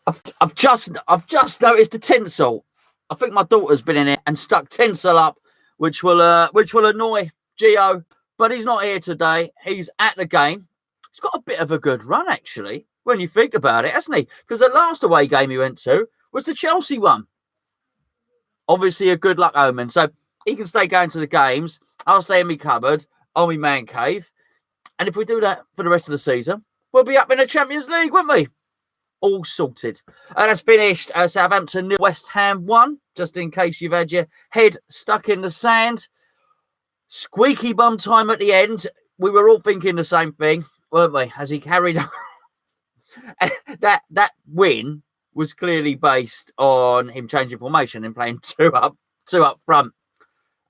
I've just noticed the tinsel. I think my daughter's been in it and stuck tinsel up, which will annoy Gio. But he's not here today. He's at the game. He's got a bit of a good run actually, when you think about it, hasn't he? Because the last away game he went to was the Chelsea one. Obviously a good luck omen. So he can stay going to the games. I'll stay in my cupboard, on my man cave. And if we do that for the rest of the season, we'll be up in the Champions League, won't we? All sorted. That's finished. Southampton 0, West Ham 1, just in case you've had your head stuck in the sand. Squeaky bum time at the end. We were all thinking the same thing, weren't we? As he carried on. that win was clearly based on him changing formation and playing two up front.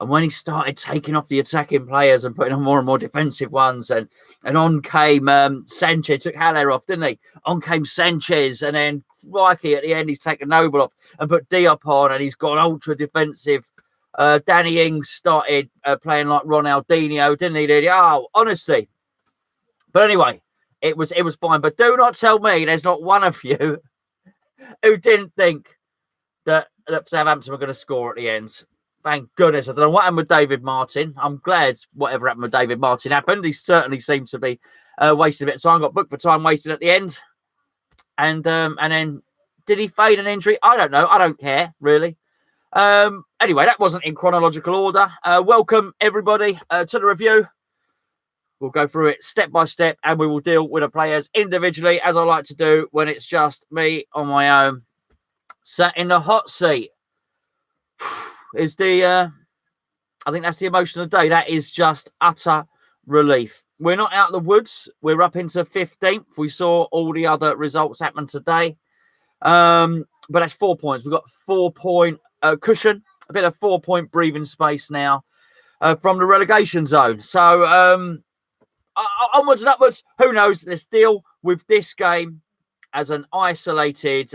And when he started taking off the attacking players and putting on more and more defensive ones, and on came Sanchez, took Haller off, didn't he? On came Sanchez, and then Crikey at the end, he's taken Noble off and put Diop on, and he's gone ultra defensive. Danny Ings started playing like Ronaldinho, didn't he? Did he? Oh, honestly. But anyway, it was fine. But do not tell me there's not one of you who didn't think that Southampton were going to score at the end. Thank goodness. I don't know what happened with David Martin. I'm glad whatever happened with David Martin happened. He certainly seemed to be wasting a bit of time. Got booked for time wasted at the end. And then did he fade an injury? I don't know. I don't care, really. Anyway, that wasn't in chronological order. Welcome, everybody, to the review. We'll go through it step by step, and we will deal with the players individually, as I like to do when it's just me on my own. Sat in the hot seat is I think that's the emotion of the day. That is just utter relief. We're not out of the woods. We're up into 15th. We saw all the other results happen today. But that's 4 points. We've got 4-point cushion, a bit of 4-point breathing space now from the relegation zone. So onwards and upwards. Who knows? Let's deal with this game as an isolated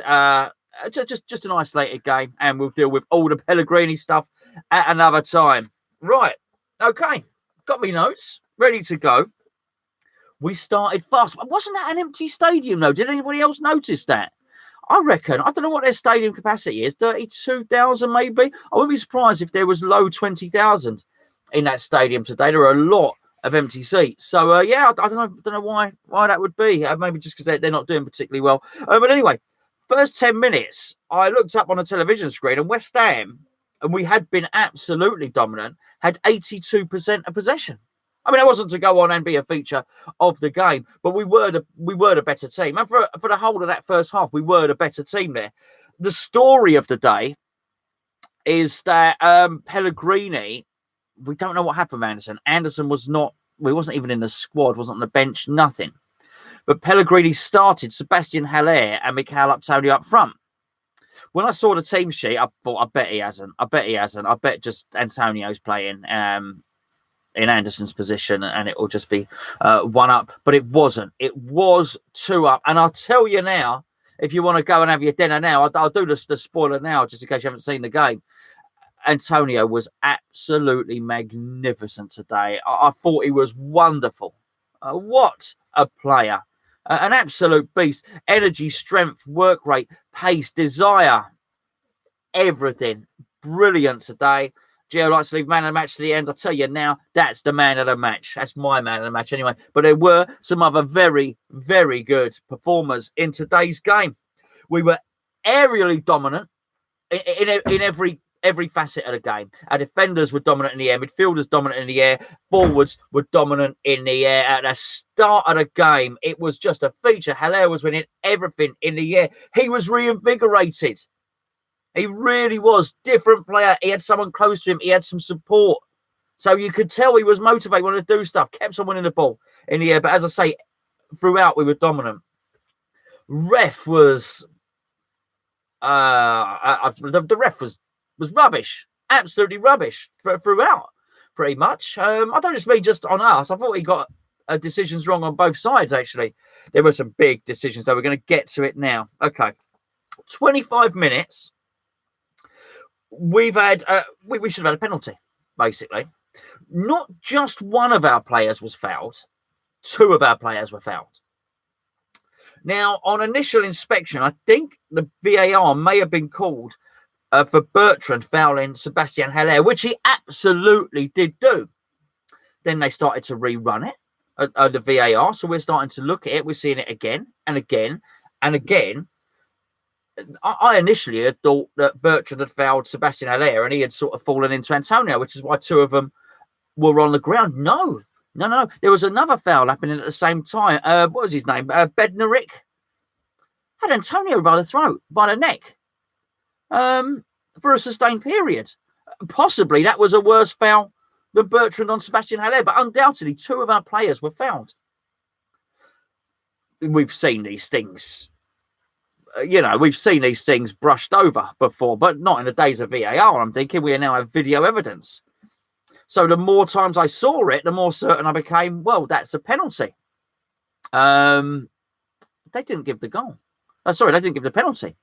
just an isolated game, and we'll deal with all the Pellegrini stuff at another time. Right. Okay. Got me notes. Ready to go. We started fast. Wasn't that an empty stadium, though? Did anybody else notice that? I reckon. I don't know what their stadium capacity is. 32,000 maybe. I wouldn't be surprised if there was low 20,000 in that stadium today. There are a lot of empty seats. So, yeah, I don't know why that would be. Maybe just because they're not doing particularly well. But anyway, first 10 minutes, I looked up on a television screen, and West Ham, and we had been absolutely dominant, had 82% of possession. I mean, that wasn't to go on and be a feature of the game, but we were the better team. And for the whole of that first half, we were the better team there. The story of the day is that Pellegrini, we don't know what happened with Anderson. Anderson wasn't even in the squad, wasn't on the bench, nothing. But Pellegrini started Sebastian Haller and Mikel Antonio up front. When I saw the team sheet, I thought, I bet he hasn't. I bet just Antonio's playing in Anderson's position, and it will just be 1 up. But it wasn't. It was 2 up. And I'll tell you now, if you want to go and have your dinner now, I'll do the spoiler now, just in case you haven't seen the game. Antonio was absolutely magnificent today. I thought he was wonderful. What a player. An absolute beast. Energy, strength, work rate, pace, desire, everything. Brilliant today. Gio likes to leave man of the match to the end. I'll tell you now, that's the man of the match. That's my man of the match anyway. But there were some other very, very good performers in today's game. We were aerially dominant in every facet of the game. Our defenders were dominant in the air. Midfielders dominant in the air. Forwards were dominant in the air. At the start of the game, it was just a feature. Haller was winning everything in the air. He was reinvigorated. He really was. Different player. He had someone close to him. He had some support. So you could tell he was motivated, wanted to do stuff. Kept on winning the ball in the air. But as I say, throughout we were dominant. Ref was... the ref was rubbish. Absolutely rubbish throughout, pretty much. I don't just mean just on us. I thought he got decisions wrong on both sides, actually. There were some big decisions, though. We're going to get to it now. Okay. 25 minutes. We've had... we should have had a penalty, basically. Not just one of our players was fouled. 2 of our players were fouled. Now, on initial inspection, I think the VAR may have been called for Bertrand fouling Sebastian Haller, which he absolutely did do. Then they started to rerun it, the VAR. So we're starting to look at it. We're seeing it again and again and again. I initially had thought that Bertrand had fouled Sebastian Haller and he had sort of fallen into Antonio, which is why two of them were on the ground. No. There was another foul happening at the same time. What was his name? Bednarek had Antonio by the throat, by the neck, for a sustained period. Possibly that was a worse foul than Bertrand on Sebastian Haller, but undoubtedly two of our players were fouled. We've seen these things. We've seen these things brushed over before, but not in the days of VAR. I'm thinking we now have video evidence. So the more times I saw it, the more certain I became, well, that's a penalty. They didn't give the goal. They didn't give the penalty.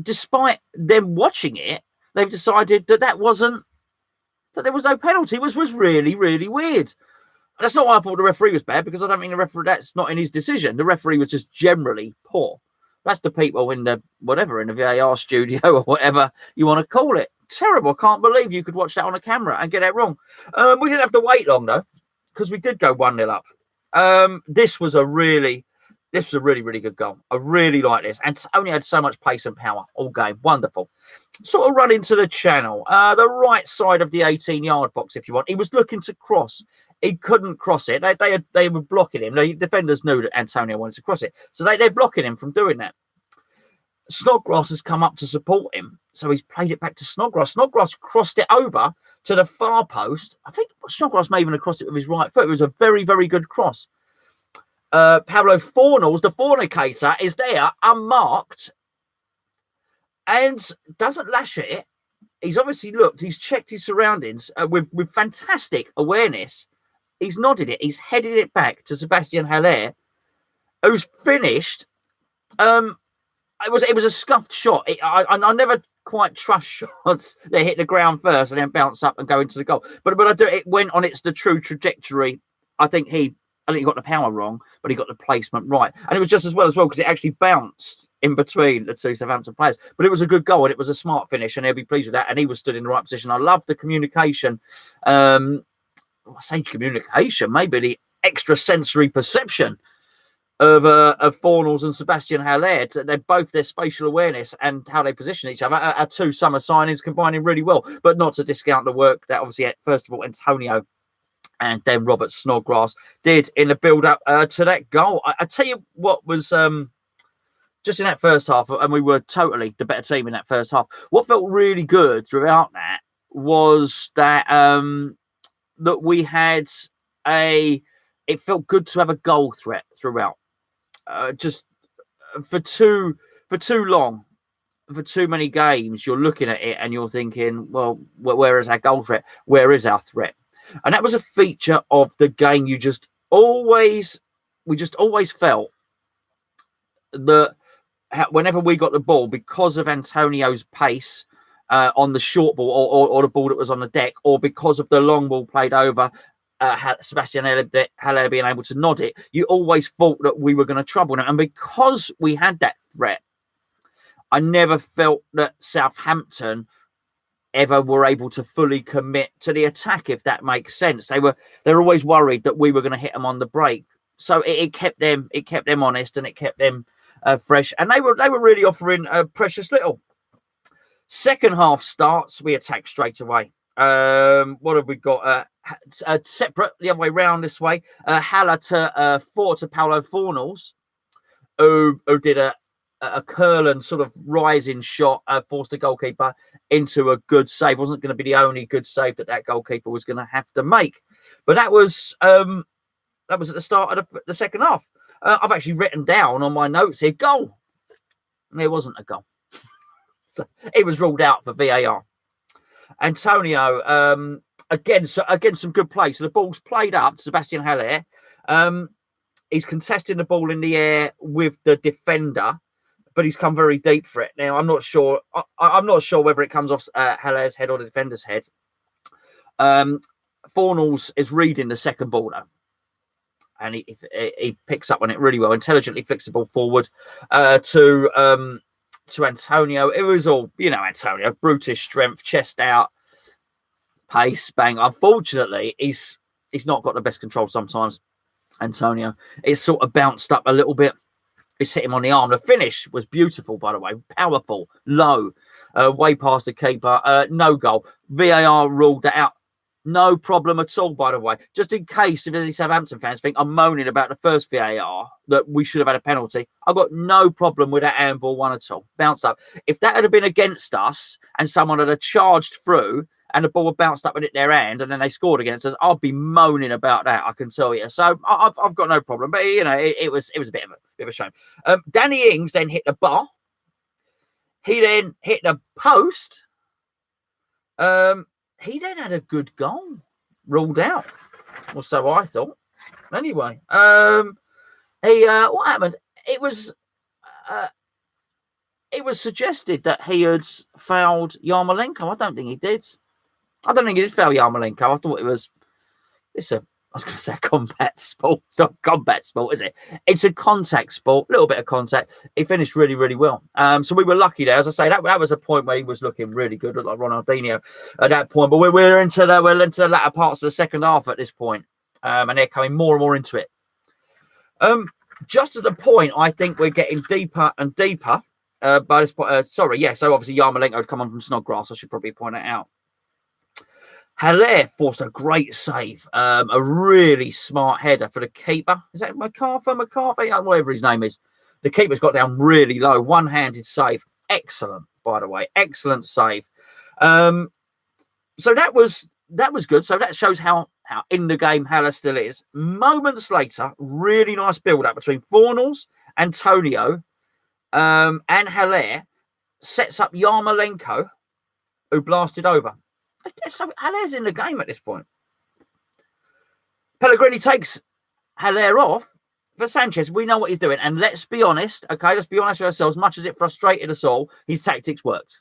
Despite them watching it, they've decided that there was no penalty. It was really, really weird. That's not why I thought the referee was bad, because I don't think the referee, that's not in his decision. The referee was just generally poor. That's the people in the VAR studio or whatever you want to call it. Terrible. I can't believe you could watch that on a camera and get it wrong. We didn't have to wait long, though, because we did go 1-0 up. This was a really, really good goal. I really like this. And Tony had so much pace and power all game. Wonderful. Sort of run into the channel, the right side of the 18-yard box, if you want. He was looking to cross. He couldn't cross it. They were blocking him. The defenders knew that Antonio wanted to cross it. So they're blocking him from doing that. Snodgrass has come up to support him. So he's played it back to Snodgrass. Snodgrass crossed it over to the far post. I think Snodgrass may even have crossed it with his right foot. It was a very, very good cross. Pablo Fornals, the fornicator, is there unmarked and doesn't lash at it. He's obviously looked. He's checked his surroundings with fantastic awareness. He's nodded it. He's headed it back to Sebastian Haller, who's finished. It was a scuffed shot. I never quite trust shots that hit the ground first and then bounce up and go into the goal. But I do. It went on the true trajectory. I think he got the power wrong, but he got the placement right. And it was just as well because it actually bounced in between the two Southampton players. But it was a good goal and it was a smart finish, and he'll be pleased with that. And he was stood in the right position. I love the communication. I say communication, maybe the extrasensory perception of Fornals and Sebastian Haller. They're both their spatial awareness and how they position each other. Our two summer signings combining really well, but not to discount the work that obviously, first of all, Antonio and then Robert Snodgrass did in the build-up to that goal. I tell you what was just in that first half, and we were totally the better team in that first half. What felt really good throughout that was that that we had it felt good to have a goal threat throughout. Just for too long, for too many games, you're looking at it and you're thinking, well, where is our goal threat? Where is our threat? And that was a feature of the game. We just always felt that whenever we got the ball, because of Antonio's pace on the short ball or the ball that was on the deck, or because of the long ball played over, Sebastian Haller being able to nod it, you always thought that we were going to trouble them. And because we had that threat, I never felt that Southampton ever were able to fully commit to the attack, if that makes sense. They're always worried that we were going to hit them on the break. So it kept them honest, and it kept them fresh. And they were really offering precious little. Second half starts, we attack straight away. What have we got? Separate the other way round this way. Haller to Paulo Fornals, who did a curl and sort of rising shot, forced the goalkeeper into a good save. Wasn't going to be the only good save that goalkeeper was going to have to make, but that was at the start of the second half. I've actually written down on my notes here, goal. And there wasn't a goal. So it was ruled out for VAR. Antonio, again, some good play. So the ball's played up to Sebastian Haller. He's contesting the ball in the air with the defender, but he's come very deep for it. Now, I'm not sure. I'm not sure whether it comes off Haller's head or the defender's head. Fornals is reading the second ball, though. and he picks up on it really well. Intelligently flicks the ball forward to Antonio. It was all, Antonio, brutish strength, chest out, pace, bang. Unfortunately, he's not got the best control sometimes, Antonio. It's sort of bounced up a little bit. It's hit him on the arm. The finish was beautiful, by the way. Powerful, low, way past the keeper. No goal. VAR ruled that out. No problem at all, by the way. Just in case if any Southampton fans think I'm moaning about the first VAR, that we should have had a penalty, I've got no problem with that handball one at all. Bounced up. If that had been against us and someone had charged through and the ball had bounced up and hit their hand and then they scored against us, I'd be moaning about that, I can tell you. So I've got no problem. But, it was a bit of a shame. Danny Ings then hit the bar. He then hit the post. He then had a good goal ruled out, or so I thought. Anyway, what happened? It was suggested that he had fouled Yarmolenko. I don't think he did. I don't think he did foul Yarmolenko. I thought it was. I was going to say a combat sport. It's not combat sport, is it? It's a contact sport, a little bit of contact. He finished really, really well. So we were lucky there. As I say, that was a point where he was looking really good, looked like Ronaldinho at that point. But we're into the latter parts of the second half at this point, and they're coming more and more into it. Just at the point, I think we're getting deeper and deeper. By this point, so obviously Yarmolenko had come on from Snodgrass. I should probably point that out. Haller forced a great save, a really smart header for the keeper. Is that McCarthy? Whatever his name is. The keeper's got down really low, one-handed save. Excellent, by the way, excellent save. So that was good. So that shows how in the game Haller still is. Moments later, really nice build-up between Fornals, Antonio, and Haller sets up Yarmolenko, who blasted over. So Haller's in the game at this point. Pellegrini takes Haller off for Sanchez. We know what he's doing. And let's be honest, okay? Let's be honest with ourselves. Much as it frustrated us all, his tactics worked.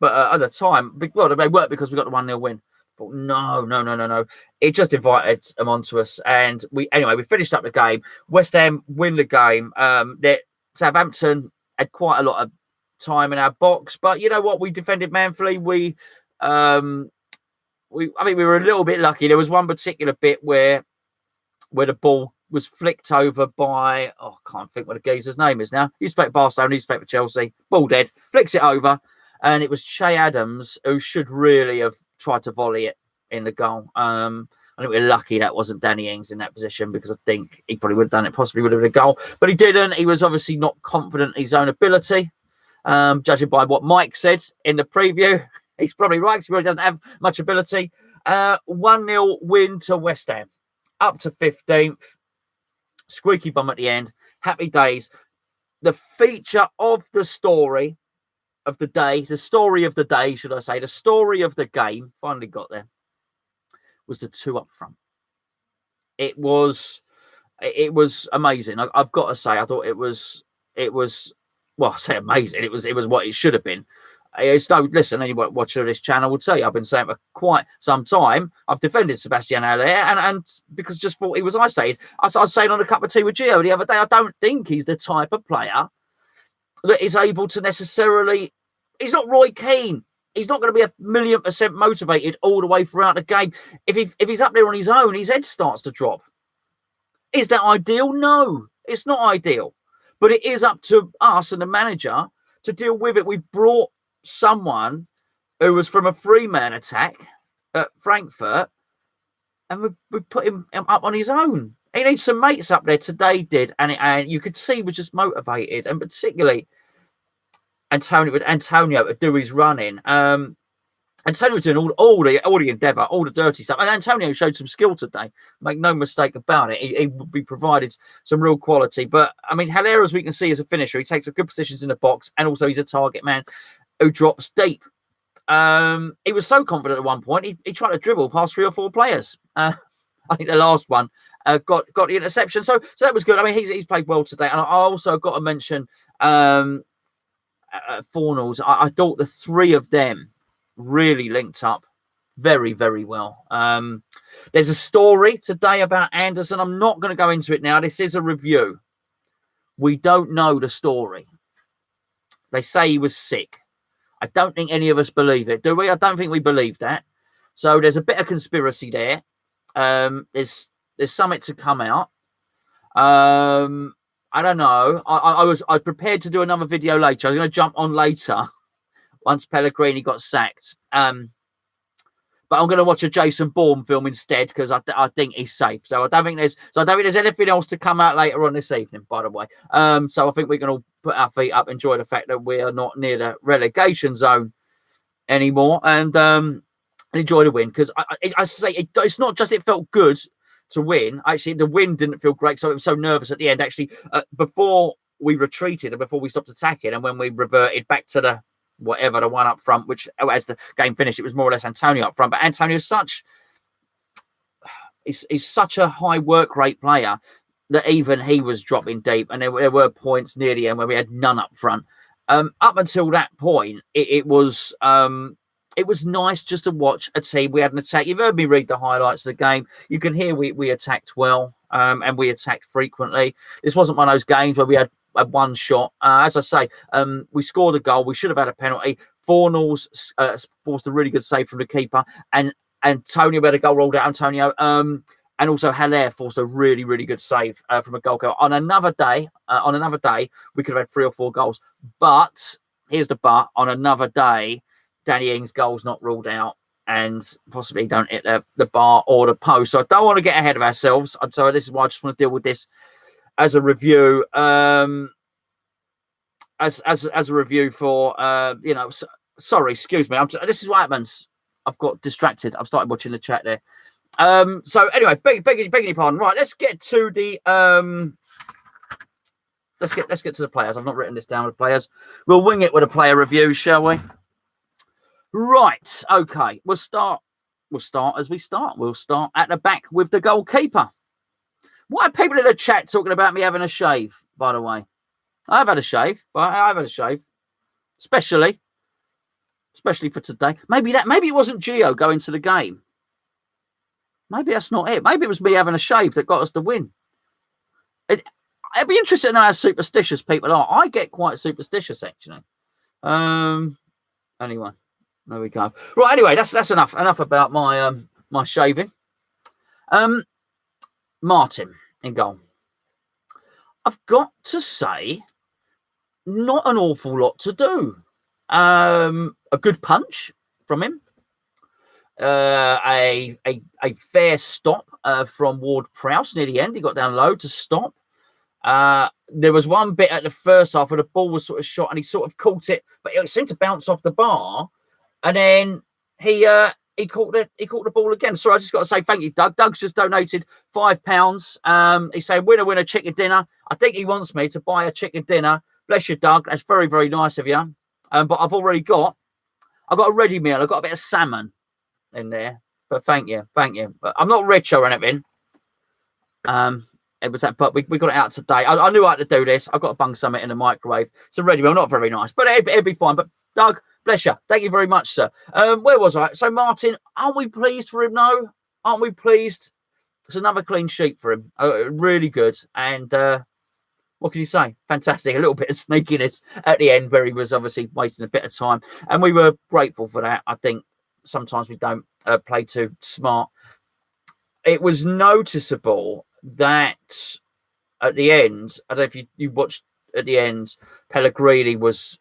But at the time, well, they worked because we got the 1-0 win. But no. It just invited them onto us. And we finished up the game. West Ham win the game. Southampton had quite a lot of time in our box. But you know what? We defended manfully. We were a little bit lucky. There was one particular bit where the ball was flicked over by I can't think what the geezer's name is now. He used to play at Barcelona, he used to play for Chelsea. Ball dead, flicks it over, and it was Che Adams who should really have tried to volley it in the goal. I think we're lucky that wasn't Danny Ings in that position, because I think he probably would have done it. Possibly would have been a goal, but he didn't. He was obviously not confident in his own ability, judging by what Mike said in the preview. He's probably right, because he really doesn't have much ability. 1-0 win to West Ham. Up to 15th. Squeaky bum at the end. Happy days. The feature of the story of the day, the story of the day, should I say, the story of the game, finally got there, was the 2 up front. It was amazing. I've got to say, I thought it was well, I say amazing. It was what it should have been. It's no, listen, any watcher of this channel would tell you, I've been saying for quite some time, I've defended Sebastian Haller, and because just thought he was isolated. I was saying on a cup of tea with Gio the other day, I don't think he's the type of player that is able to necessarily, he's not Roy Keane. He's not going to be 1,000,000% motivated all the way throughout the game. If he's up there on his own, his head starts to drop. Is that ideal? No, it's not ideal. But it is up to us and the manager to deal with it. We've brought someone who was from a 3-man attack at Frankfurt, and we put him up on his own. He needs some mates up there. Today did, and you could see he was just motivated, and particularly Antonio to do his running. Antonio was doing all the endeavour, all the dirty stuff, and Antonio showed some skill today. Make no mistake about it. He provided some real quality. But I mean, Haller, as we can see, is a finisher. He takes good positions in the box, and also he's a target man who drops deep. He was so confident at one point, he tried to dribble past 3 or 4 players. I think the last one got the interception. So that was good. I mean, he's played well today. And I also got to mention Fornals. I thought the 3 of them really linked up very, very well. There's a story today about Anderson. I'm not going to go into it now. This is a review. We don't know the story. They say he was sick. I don't think any of us believe it, do we? I don't think we believe that. So there's a bit of conspiracy there. There's something to come out. I don't know. I prepared to do another video later. I was going to jump on later once Pellegrini got sacked. But I'm going to watch a Jason Bourne film instead because I think he's safe. So I don't think there's anything else to come out later on this evening, by the way. So I think we're going to put our feet up, enjoy the fact that we are not near the relegation zone anymore, and enjoy the win. Because I say it's not just it felt good to win. Actually, the win didn't feel great, so I was so nervous at the end. Actually, before we retreated and before we stopped attacking, and when we reverted back to the one up front, which as the game finished, it was more or less Antonio up front. But Antonio's such a high work rate player that even he was dropping deep, and there were points near the end where we had none up front. Up until that point, it was nice just to watch a team. We had an attack. You've heard me read the highlights of the game. You can hear we attacked well, and we attacked frequently. This wasn't one of those games where we had one shot. As I say, we scored a goal. We should have had a penalty. Fornals forced a really good save from the keeper, and Antonio had a goal rolled out. Antonio, and also Haller forced a really, really good save from a goalkeeper. On another day, we could have had 3 or 4 goals. But here's the but: on another day, Danny Ings' goal's not ruled out, and possibly don't hit the bar or the post. So I don't want to get ahead of ourselves. So this is why I just want to deal with this as a review, as a review for sorry, excuse me. This is what happens. I've got distracted. I've started watching the chat there. So anyway, begging your pardon. Right, let's get to the let's get to the players. I've not written this down with players. We'll wing it with a player review, shall we? Right. Okay. We'll start as we start. We'll start at the back with the goalkeeper. Why are people in the chat talking about me having a shave, by the way? I've had a shave. I've had a shave. Especially for today. Maybe it wasn't Gio going to the game. Maybe that's not it. Maybe it was me having a shave that got us the win. I'd be interested to know how superstitious people are. I get quite superstitious, actually. Anyway, there we go. Right, anyway, that's enough. Enough about my my shaving. Martin in goal. I've got to say, not an awful lot to do. A good punch from him. A fair stop from Ward-Prowse near the end. He got down low to stop. There was one bit at the first half where the ball was sort of shot and he sort of caught it, but it seemed to bounce off the bar. And then he caught the ball again. So I just got to say thank you, Doug. Doug's just donated £5. He said, winner, chicken dinner. I think he wants me to buy a chicken dinner. Bless you, Doug. That's very, very nice of you. But I've got a ready meal. I've got a bit of salmon in there. But thank you. But I'm not rich or anything. It was that, but we got it out today. I knew I had to do this. I've got to bung something in the microwave. It's a ready meal, not very nice, but it'd be fine. But Doug, bless you. Thank you very much, sir. Where was I? So Martin, aren't we pleased for him? No, aren't we pleased? It's another clean sheet for him. Really good. And what can you say? Fantastic. A little bit of sneakiness at the end where he was obviously wasting a bit of time. And we were grateful for that. I think sometimes we don't play too smart. It was noticeable that at the end, I don't know if you watched at the end, Pellegrini was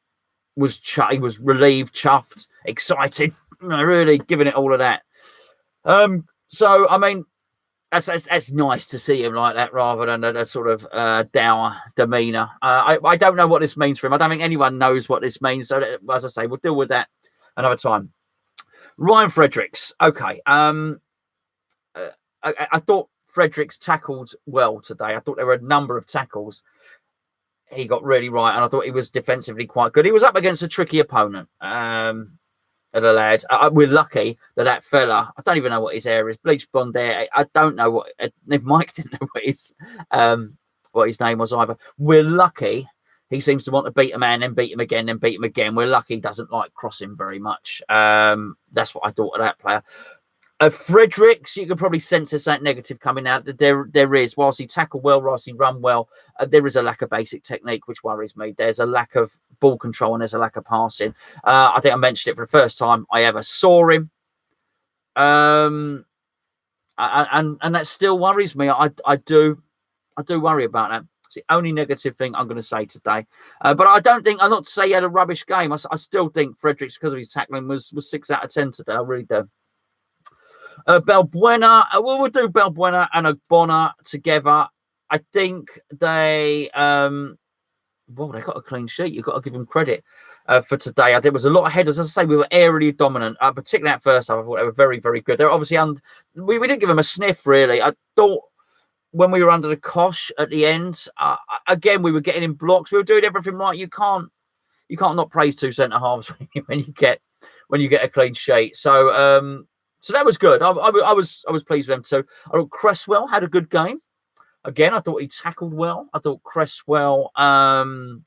relieved, chuffed, excited, really giving it all of that. So I mean, that's nice to see him like that rather than a sort of dour demeanour. I don't know what this means for him. I don't think anyone knows what this means. So as I say, we'll deal with that another time. Ryan Fredericks. Okay. I thought Fredericks tackled well today. I thought there were a number of tackles he got really right, and I thought he was defensively quite good. He was up against a tricky opponent, the lad. We're lucky that fella, I don't even know what his hair is, bleached blonde hair. I don't know what, if Mike didn't know what his name was either. We're lucky he seems to want to beat a man, then beat him again, then beat him again. We're lucky he doesn't like crossing very much. That's what I thought of that player. Fredericks, you can probably sense there's that negative coming out. There is, whilst he tackled well, whilst he run well, there is a lack of basic technique, which worries me. There's a lack of ball control and there's a lack of passing. I think I mentioned it for the first time I ever saw him. And that still worries me. I do worry about that. It's the only negative thing I'm going to say today. But I'm not to say he had a rubbish game. I still think Fredericks, because of his tackling, was 6 out of 10 today. I really do. Balbuena, we'll do Balbuena and Ogbonna together. I think they got a clean sheet. You've got to give them credit for today. There was a lot of headers. As I say, we were aerially dominant, particularly that first half. I thought they were very, very good. They're obviously we didn't give them a sniff, really. I thought when we were under the cosh at the end, again, we were getting in blocks. We were doing everything right. You can't not praise two centre halves when you get a clean sheet. So that was good. I was pleased with them too. I thought Cresswell had a good game. Again, I thought he tackled well. I thought Cresswell thought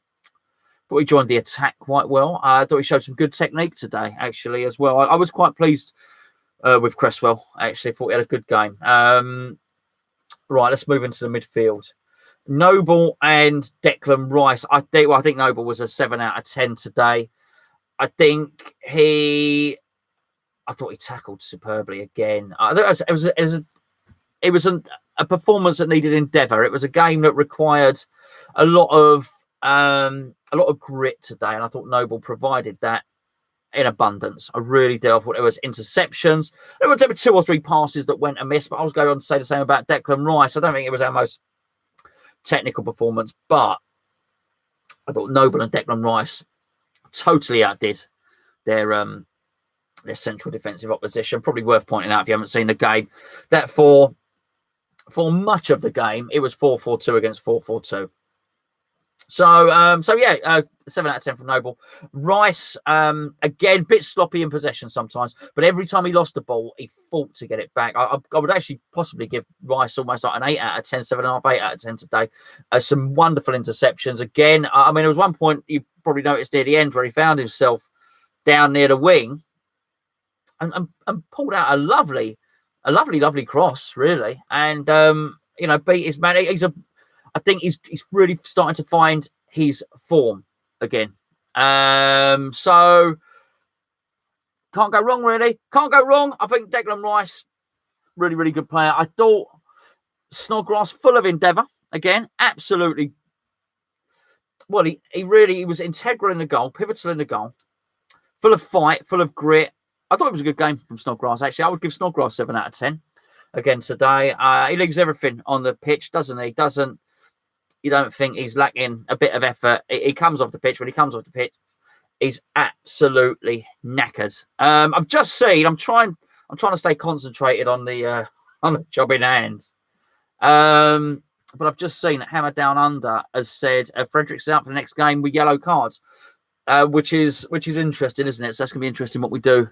he joined the attack quite well. I thought he showed some good technique today, actually, as well. I was quite pleased with Cresswell, actually. I thought he had a good game. Right, let's move into the midfield. Noble and Declan Rice. I think Noble was a 7 out of 10 today. I thought he tackled superbly again. It was a performance that needed endeavour. It was a game that required a lot of grit today, and I thought Noble provided that in abundance. I really did. I thought there was interceptions. There were 2 or 3 passes that went amiss, but I was going on to say the same about Declan Rice. I don't think it was our most technical performance, but I thought Noble and Declan Rice totally outdid their central defensive opposition. Probably worth pointing out if you haven't seen the game that for much of the game it was 4-4-2 against 4-4-2. So yeah, 7 out of 10 from Noble. Rice, again, bit sloppy in possession sometimes, but every time he lost the ball, he fought to get it back. I would actually possibly give Rice almost like an 8 out of 10, 7.5, 8 out of 10 today. Some wonderful interceptions. Again, I mean, there was one point you probably noticed near the end where he found himself down near the wing and pulled out a lovely cross, really, and beat his man. I think he's really starting to find his form again. So can't go wrong, really. Can't go wrong. I think Declan Rice, really, really good player. I thought Snodgrass, full of endeavour again, absolutely. Well, he was integral in the goal, pivotal in the goal, full of fight, full of grit. I thought it was a good game from Snodgrass, actually. I would give Snodgrass 7 out of 10 again today. He leaves everything on the pitch, doesn't he? You don't think he's lacking a bit of effort. He comes off the pitch. When he comes off the pitch, he's absolutely knackered. I've just seen, I'm trying to stay concentrated on the job in hand. But I've just seen that Hammer Down Under has said Fredericks is out for the next game with yellow cards, which is interesting, isn't it? So that's going to be interesting what we do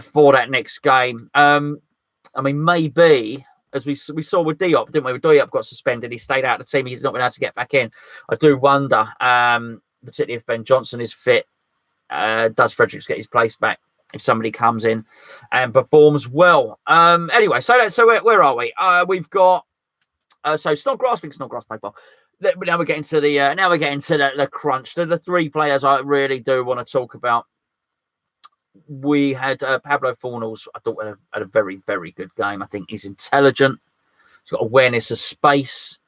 for that next game. I mean, maybe, as we saw with Diop, didn't we? With Diop got suspended. He stayed out of the team. He's not been able to get back in. I do wonder, particularly if Ben Johnson is fit, does Fredericks get his place back if somebody comes in and performs well? Anyway, so where are we? We've got Snodgrass. I think Snodgrass played well. Now we're getting to the crunch. The 3 players I really do want to talk about. We had Pablo Fornals. I thought had a very, very good game. I think he's intelligent. He's got awareness of space.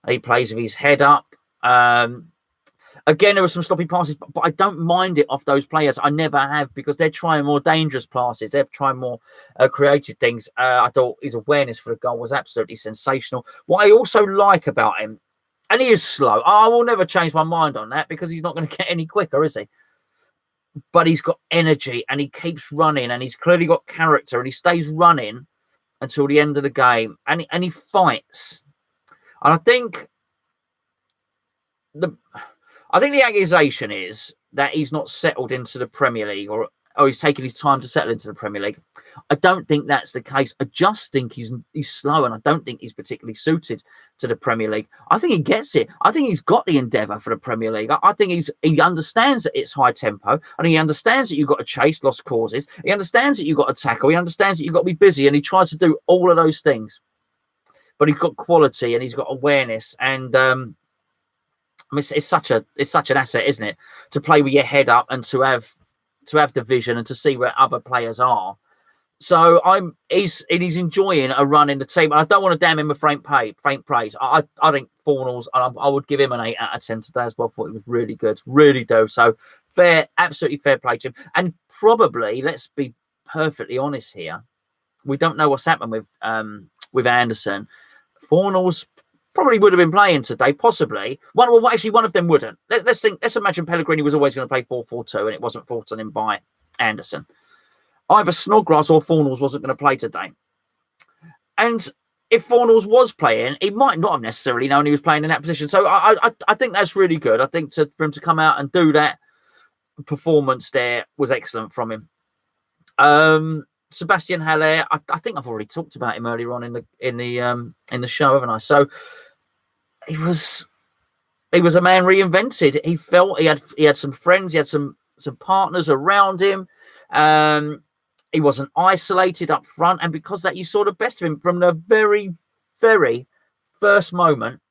He plays with his head up. Again, there were some sloppy passes, but I don't mind it off those players. I never have, because they're trying more dangerous passes. They're trying more creative things. I thought his awareness for the goal was absolutely sensational. What I also like about him, and he is slow. I will never change my mind on that, because he's not going to get any quicker, is he? But he's got energy and he keeps running, and he's clearly got character, and he stays running until the end of the game, and he fights. And I think the accusation is that he's not settled into the Premier League, or he's taking his time to settle into the Premier League. I don't think that's the case. I just think he's slow, and I don't think he's particularly suited to the Premier League. I think he gets it. I think he's got the endeavour for the Premier League. I think he understands that it's high tempo, and he understands that you've got to chase lost causes. He understands that you've got to tackle. He understands that you've got to be busy, and he tries to do all of those things. But he's got quality and he's got awareness, and it's such an asset, isn't it, to play with your head up and to have the vision and to see where other players are. So he's enjoying a run in the team. I don't want to damn him with faint praise. I think Fornals, I would give him an 8 out of 10 today as well. I thought it was really good, really do. So absolutely fair play to him. And probably, let's be perfectly honest here, we don't know what's happened with Anderson. Fornals probably would have been playing today, possibly. One of them wouldn't. Let's imagine Pellegrini was always going to play 4-4-2 and it wasn't forced on him by Anderson. Either Snodgrass or Fornals wasn't going to play today. And if Fornals was playing, he might not have necessarily known he was playing in that position. So I think that's really good. I think for him to come out and do that performance there was excellent from him. Sebastian Haller, I think I've already talked about him earlier on in the show, haven't I? So he was a man reinvented. He felt he had some friends, he had some partners around him. He wasn't isolated up front, and because of that, you saw the best of him from the very, very first moment.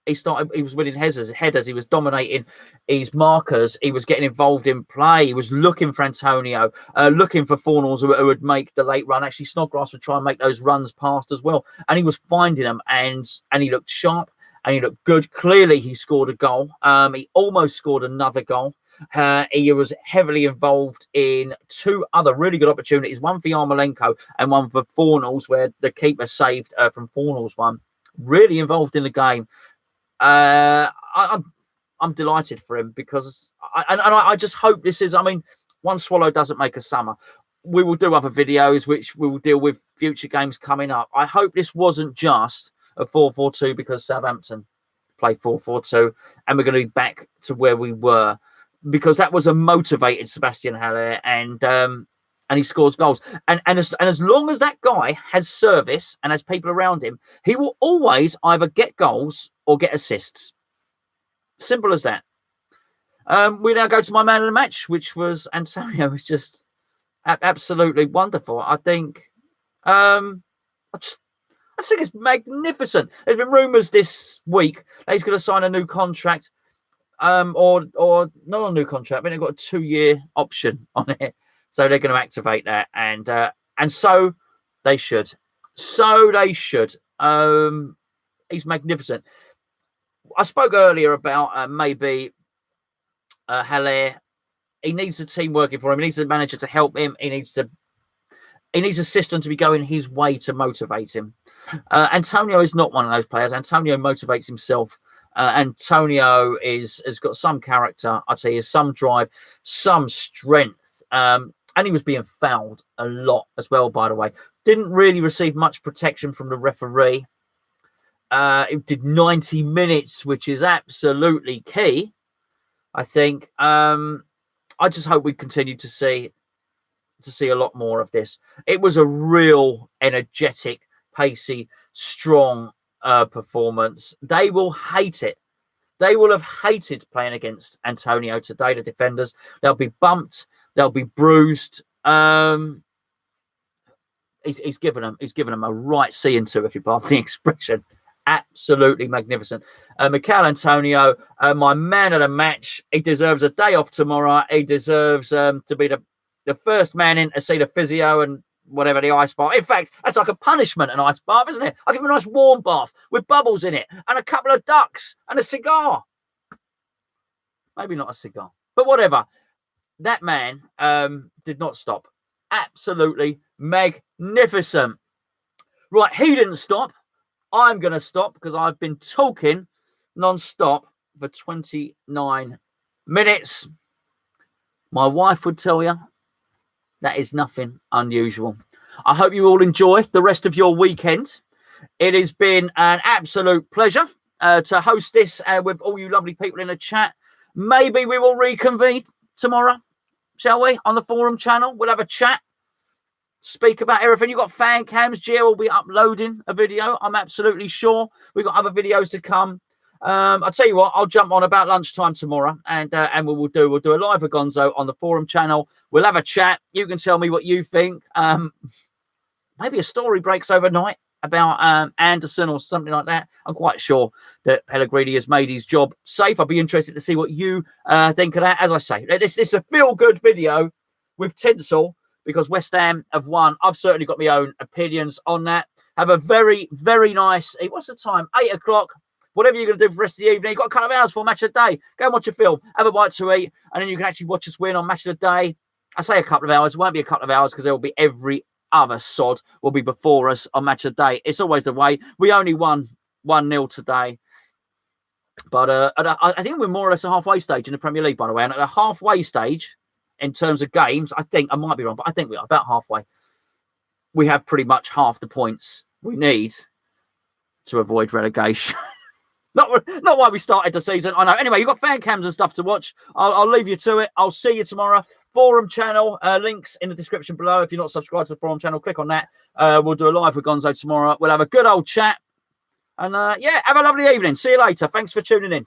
He was winning headers. He was dominating his markers. He was getting involved in play. He was looking for Antonio, looking for Fornals who would make the late run. Actually, Snodgrass would try and make those runs past as well. And he was finding them, and he looked sharp and he looked good. Clearly, he scored a goal. He almost scored another goal. He was heavily involved in 2 other really good opportunities, one for Yarmolenko and one for Fornals, where the keeper saved from Fornals one. Really involved in the game. I'm delighted for him because I just hope this is, one swallow doesn't make a summer. We will do other videos which we will deal with future games coming up. I hope this wasn't just a 4-4-2 because Southampton play 4-4-2 and we're going to be back to where we were, because that was a motivated Sebastian Haller, and he scores goals. And as long as that guy has service and has people around him, he will always either get goals or get assists. Simple as that. We now go to my man of the match, which was Antonio. It's just absolutely wonderful. I think I think it's magnificent. There's been rumours this week that he's going to sign a new contract, or not a new contract, but they've got a 2-year option on it. So they're going to activate that, and so they should. So they should. He's magnificent. I spoke earlier about maybe Haller. He needs a team working for him. He needs a manager to help him. He needs a system to be going his way to motivate him. Antonio is not one of those players. Antonio motivates himself. Antonio has got some character. I'd say he has some drive, some strength. And he was being fouled a lot as well, by the way. Didn't really receive much protection from the referee. He did 90 minutes, which is absolutely key, I think. I just hope we continue to see a lot more of this. It was a real energetic, pacey, strong performance. They will hate it. They will have hated playing against Antonio today, the defenders. They'll be bumped. They'll be bruised. He's given them a right seeing to, if you pardon the expression. Absolutely magnificent. Mikel Antonio, my man of the match. He deserves a day off tomorrow. He deserves to be the first man in to see the physio and whatever, the ice bath. In fact, that's like a punishment, an ice bath, isn't it? I give him a nice warm bath with bubbles in it and a couple of ducks and a cigar. Maybe not a cigar, but whatever. That man did not stop. Absolutely magnificent. Right, he didn't stop. I'm going to stop because I've been talking non-stop for 29 minutes. My wife would tell you that is nothing unusual. I hope you all enjoy the rest of your weekend. It has been an absolute pleasure to host this with all you lovely people in the chat. Maybe we will reconvene tomorrow. shall we? On the forum channel, we'll have a chat. Speak about everything. You've got fan cams. Gio will be uploading a video. I'm absolutely sure. We've got other videos to come. I'll tell you what, I'll jump on about lunchtime tomorrow and we'll do a live with Gonzo on the forum channel. We'll have a chat. You can tell me what you think. Maybe a story breaks overnight about Anderson or something like that. I'm quite sure that Pellegrini has made his job safe. I'll be interested to see what you think of that. As I say, this is a feel-good video with tinsel because West Ham have won. I've certainly got my own opinions on that. Have a very, very nice... What's the time? 8 o'clock. Whatever you're going to do for the rest of the evening. You've got a couple of hours for Match of the Day. Go and watch a film. Have a bite to eat. And then you can actually watch us win on Match of the Day. I say a couple of hours. It won't be a couple of hours because there will be every other sod will be before us on Match of the Day. It's always the way. We only won 1-0 today. But I think we're more or less a halfway stage in the Premier League, by the way. And at a halfway stage, in terms of games, I think, I might be wrong, but I think we are about halfway. We have pretty much half the points we need to avoid relegation. Not why we started the season. I know. Anyway, you've got fan cams and stuff to watch. I'll leave you to it. I'll see you tomorrow. Forum channel, links in the description below. If you're not subscribed to the forum channel, click on that. We'll do a live with Gonzo tomorrow. We'll have a good old chat. And yeah, have a lovely evening. See you later. Thanks for tuning in.